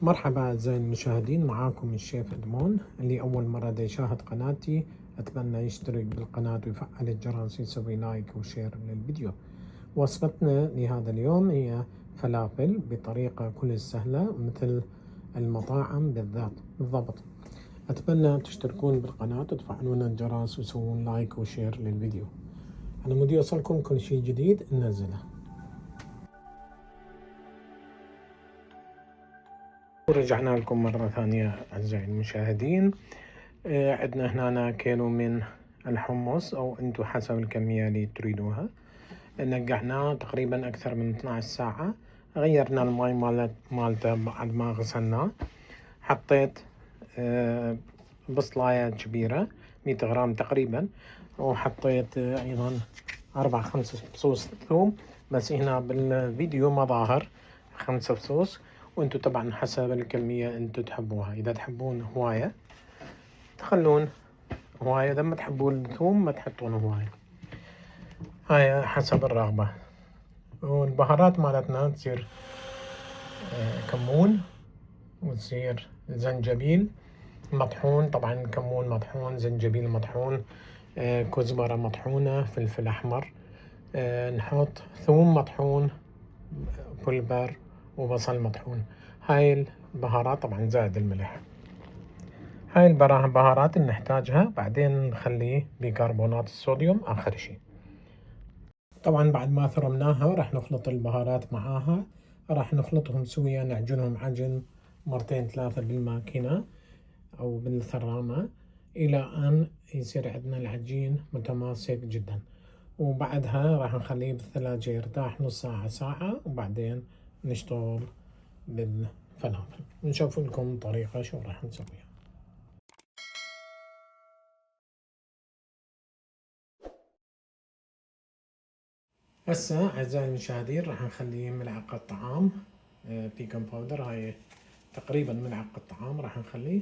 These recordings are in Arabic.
مرحبا أعزائي المشاهدين، معاكم الشيف إدمون. اللي أول مرة دا يشاهد قناتي أتمنى يشترك بالقناة ويفعل الجرس ويسوي لايك وشير للفيديو. وصفتنا لهذا اليوم هي فلافل بطريقة كل سهلة مثل المطاعم بالضبط. أتمنى تشتركون بالقناة وتفعلون الجرس وتسوون لايك وشير للفيديو على مود يوصلكم كل شيء جديد ننزله. ورجعنا لكم مرة ثانية أعزائي المشاهدين. عندنا هنا كيلو من الحمص أو أنتو حسب الكمية اللي تريدوها. نقعناه تقريبا أكثر من 12 ساعة. غيرنا الماء مالته بعد ما غسلناه. حطيت بصلاية كبيرة 100 غرام تقريبا، وحطيت أيضا 4-5 فصوص ثوم، بس هنا بالفيديو ما ظاهر 5 فصوص، وانتو طبعا حسب الكمية انتو تحبوها. اذا تحبون هواية تخلون هواية، اذا ما تحبون الثوم ما تحطون هواية، هاي حسب الرغبة. والبهارات مالتنا تصير كمون، وتصير زنجبيل مطحون، طبعا كمون مطحون، زنجبيل مطحون، كزبرة مطحونة، فلفل أحمر، نحط ثوم مطحون، بولبر، وبصل مطحون. هاي البهارات طبعا زائد الملح. هاي البهارات اللي نحتاجها، بعدين نخليه بيكربونات الصوديوم آخر شيء. طبعا بعد ما ثرمناها راح نخلط البهارات معاها، راح نخلطهم سويا، نعجنهم عجن 2-3 بالماكينة أو بالثرامة إلى أن يصير عندنا العجين متماسك جدا. وبعدها راح نخليه بالثلاجة يرتاح نص ساعة ساعة، وبعدين نشتغل بالفلافل. نشوف لكم طريقة شو راح نسويها. هسه أعزائي المشاهدين راح نخلي ملعقة طعام بيكن باودر، هاي تقريبا ملعقة طعام راح نخليه،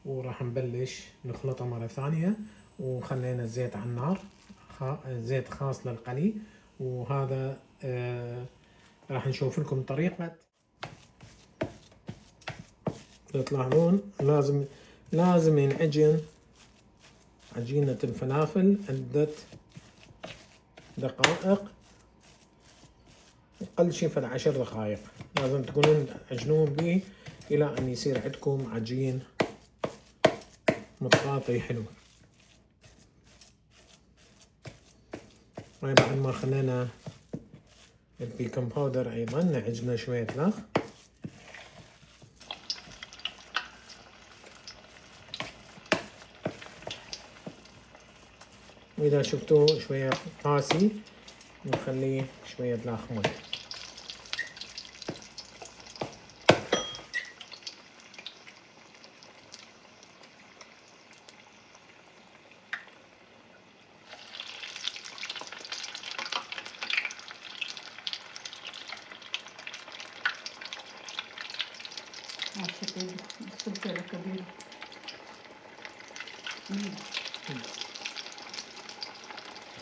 وراح نبلش نخلطه مرة ثانية. وخلينا الزيت على النار، زيت خاص للقلي. وهذا راح نشوف لكم طريقة. تلاحظون لازم ينعجن عجينة الفلافل عدة دقائق، أقل شي في 10 دقائق لازم تكونون تعجنون به إلى أن يصير عندكم عجين مطاطي حلو. بعد ما خلينا البيكنج باودر أيضا نعجنه شوية لخ. وإذا شفتوه شوية قاسي نخليه شوية لخ مي. السلطة كبيرة.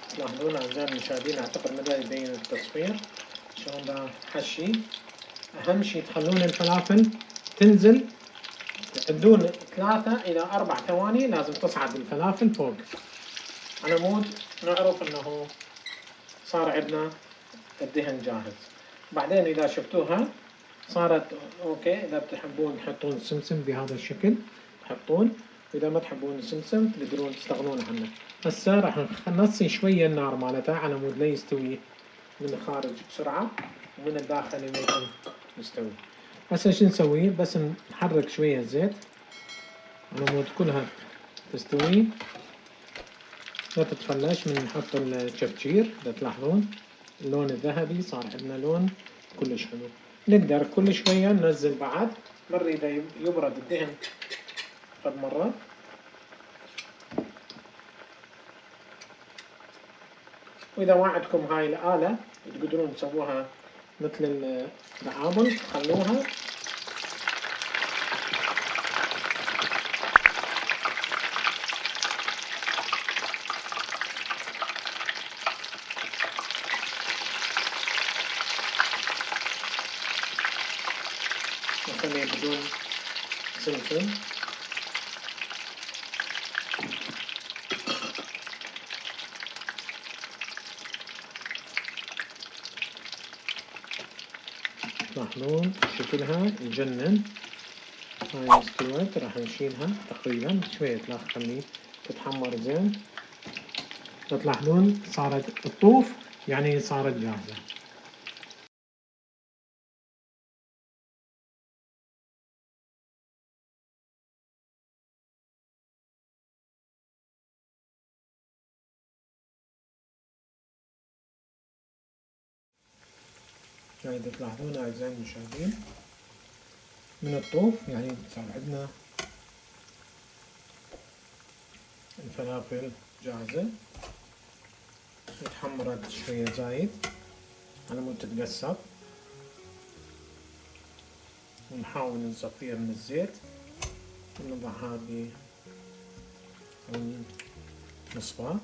تلاحظون أعزائي المشاهدين، أعتقد بدأ يبين التصوير شلون دا حشي. أهم شي تخلون الفلافل تنزل، تعدون 3 إلى 4 ثواني لازم تصعد الفلافل فوق على مود نعرف انه صار عندنا الدهن جاهز. بعدين اذا شفتوها صارت اوكي، اذا بتحبون تحطون سمسم بهذا الشكل تحطون، واذا ما تحبون السمسم تقدرون تستغنون عنه. هسه راح نصي شويه النار مالتها على مود لا يستوي من الخارج بسرعه ومن الداخل ما يكون مستوي. هسه شو نسوي؟ بس نحرك شويه الزيت على مود كلها تستوي، لا تتفلش من نحط الشبشير. تلاحظون اللون الذهبي صار عندنا لون كلش حلو. نقدر كل شوية ننزل بعد مرة إذا يبرد الدهن قد مرة. وإذا ما عندكم هاي الآلة تقدرون تسووها مثل الدعابل، تخلوها نخليه بدون سمسم. تلاحظون شكلها يجنن. هاي استوت، راح نشيلها تقريبا شوية، خليه تتحمر زين. تلاحظون صارت تطوف، يعني صارت جاهزة. يعني تلاحظون أعزائي المشاهدين من الطوف، يعني صار عندنا الفلافل جاهزة، اتحمرت شوية زايد على مود تتقصر، ونحاول نصفيها من الزيت ونضعها بالمصفاة.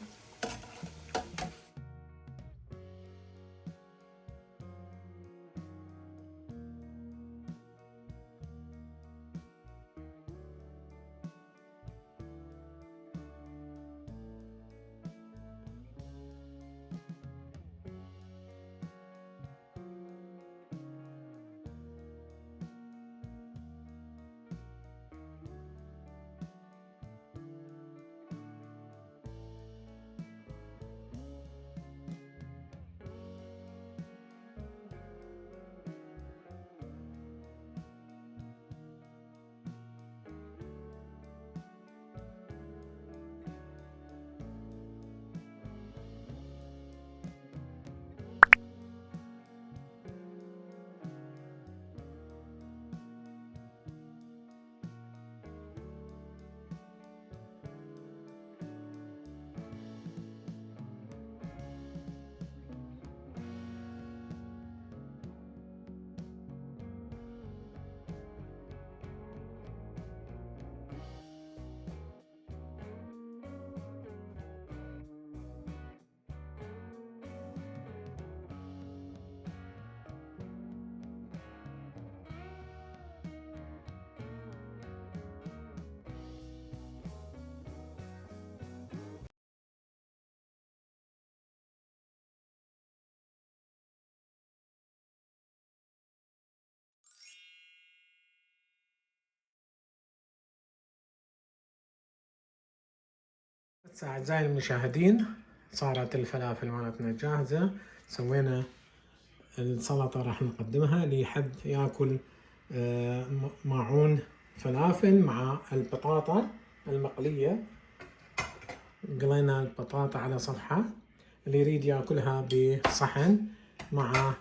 هسه أعزائي المشاهدين صارت الفلافل مالتنا جاهزة. سوينا السلطة راح نقدمها اللي يحب ياكل معون فلافل مع البطاطا المقلية. قلينا البطاطا على صفحة، اللي يريد ياكلها بصحن مع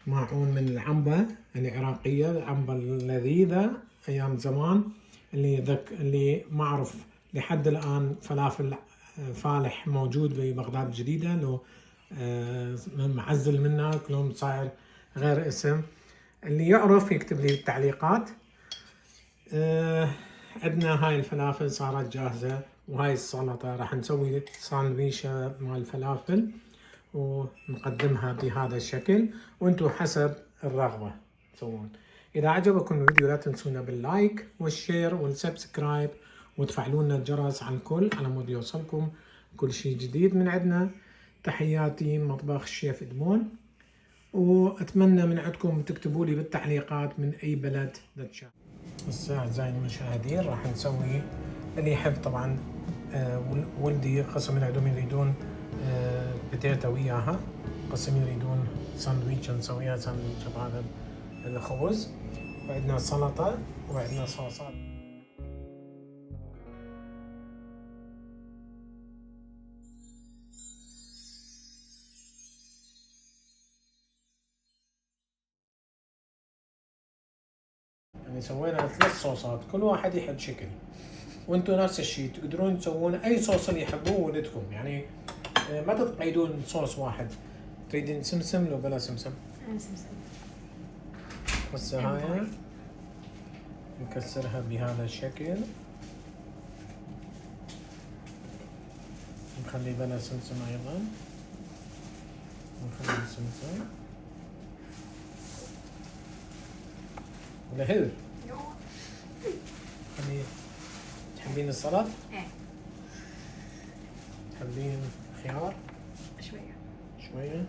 معون من العنبة العراقية، العنبة اللذيذة أيام زمان، اللي ما أعرف لحد الآن فلافل فالح موجود ببغداد الجديدة، لو معزل منك لو صاير غير اسم، اللي يعرف يكتب لي بالتعليقات. عندنا هاي الفلافل صارت جاهزة، وهاي السلطة راح نسوي ساندويشة مال الفلافل ونقدمها بهذا الشكل، وانتم حسب الرغبة تسوون. إذا عجبكم الفيديو لا تنسونا باللايك والشير والسبسكرايب، وتفعلون الجرس على الكل على مود يوصلكم كل شيء جديد من عندنا. تحياتي مطبخ الشيف إدمون، وأتمنى من عندكم تكتبوا لي بالتعليقات من أي بلد تشاهدون. هسه أعزائي المشاهدين راح نسوي اللي يحب طبعا. ولدي قسم من عندهم يريدون بتيتا وياها، قسم يريدون ساندويتش، نسويها ساندويتش بهذا الخبز، وعندنا سلطة وعندنا صوصات. يعني سوينا 3 صوصات، كل واحد يحب شكل، وانتم نفس الشيء تقدرون تسوون اي صوص اللي يحبوه ولدكم، يعني ما تقيدون صوص واحد. تريدين سمسم لو بلا سمسم؟ سمسم. هسه هاي نكسرها بهذا الشكل، نخلي بلا سمسم ايضا، نخلي سمسم. ولا هل؟ يو. يعني تحبين السلطة؟ ايه تحبين خيار؟ شوية. شوية.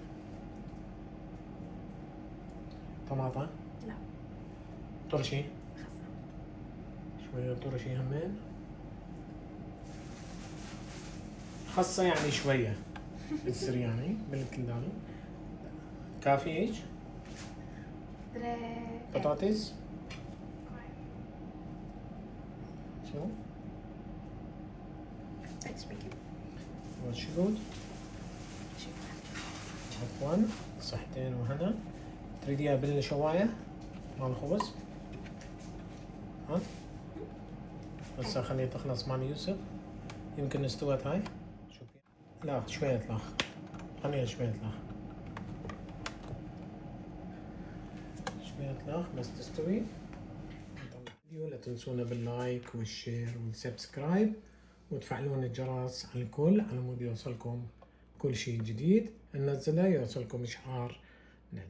طماطة؟ لا ترشي؟ خاصة. شوية ترشي همين. خاصة يعني شوية بتصير يعني بالكنداني. كافي ايش؟ بطاطس؟ شو؟ وش جود؟ عفوا صحتين وهنا. تريديها بالشواية مع الخبز؟ ها؟ هسه خليها تخلص مع يوسف. يمكن استوت هاي؟ شوفي. لا شوية لا. خليها شوية لا. شوية لا بس تستوي. الفيديو لا تنسونا باللايك والشير والسبسكرايب وتفعلون الجرس على الكل على مود يوصلكم كل شيء جديد ننزله، يوصلكم إشعار لنا.